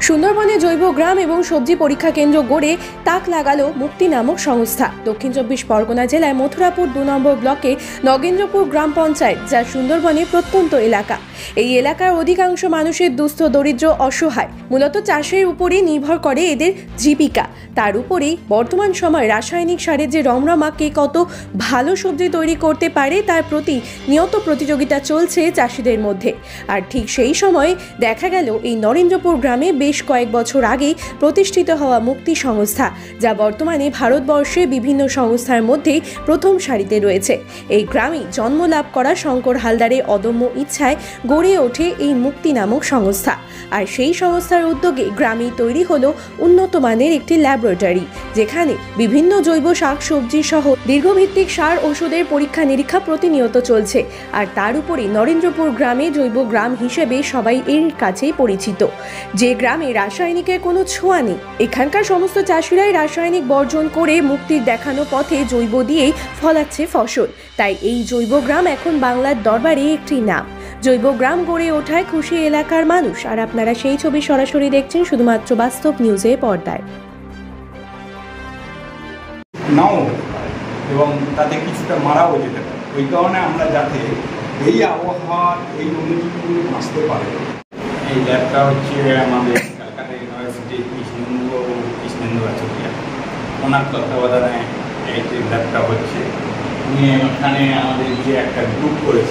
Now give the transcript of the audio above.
সুন্দরবনে জৈব গ্রাম এবং সবজি পরীক্ষা কেন্দ্র গড়ে তাক লাগালো মুক্তি নামক সংস্থা। দক্ষিণ 24 পরগনা জেলায় মথুরাপুর 2 নম্বর ব্লকে নগেন্দ্রপুর গ্রাম পঞ্চায়েত, যা সুন্দরবনে প্রত্যন্ত এলাকা। এই এলাকার অধিকাংশ মানুষের দুস্থ, দরিদ্র, অসহায়, মূলত চাষের উপরই নির্ভর করে এদের জীবিকা। তার উপরেই বর্তমান সময় রাসায়নিক সারের যে রমরমা, কে কত ভালো সবজি তৈরি করতে পারে তার প্রতি নিয়ত প্রতিযোগিতা চলছে চাষিদের মধ্যে। আর ঠিক সেই সময় দেখা গেল এই নরেন্দ্রপুর গ্রামে বেশ কয়েক বছর আগে প্রতিষ্ঠিত হওয়া মুক্তি সংস্থা, যা বর্তমানে ভারতবর্ষে বিভিন্ন সংস্থার মধ্যে প্রথম সারিতে রয়েছে। এই গ্রামে জন্ম লাভ করা শঙ্কর হালদারের অদম্য ইচ্ছায় গড়ে ওঠে এই মুক্তি নামক সংস্থা। আর সেই সংস্থার উদ্যোগে গ্রামে তৈরি হলো উন্নত মানের একটি ল্যাবরেটরি, যেখানে বিভিন্ন জৈব শাকসবজি সহ দীর্ঘভিত্তিক সার ওষুধের পরীক্ষা নিরীক্ষা প্রতিনিয়ত চলছে। আর তার উপরে নরেন্দ্রপুর গ্রামে জৈব গ্রাম হিসেবে সবাই এর কাছেই পরিচিত, যে গ্রামে রাসায়নিকের কোনো ছোঁয়া নেই। এখানকার সমস্ত চাষিরাই রাসায়নিক বর্জন করে মুক্তির দেখানো পথে জৈব দিয়েই ফলাচ্ছে ফসল। তাই এই জৈব গ্রাম এখন বাংলার দরবারে একটি নাম। জৈব গ্রাম গড়ে ওঠায় খুশি এলাকার মানুষ। আর আপনারা সেই ছবি সরাসরি দেখছেন শুধুমাত্র বাস্তব নিউজের পর্দায়। নাও এবং তাতে কিছুটা মারাও যেতে পারে। ওই কারণে আমরা যাতে এই আবহাওয়ার এই অনুযায়ী বাঁচতে পারে, এই ল্যাবটা হচ্ছে আমাদের কলকাতা ইউনিভার্সিটি কৃষ্ণেন্দু আচার্য, ওনার তত্ত্বাবধানে এই যে ল্যাবটা হচ্ছে। উনি এখানে আমাদের যে একটা গ্রুপ করেছে,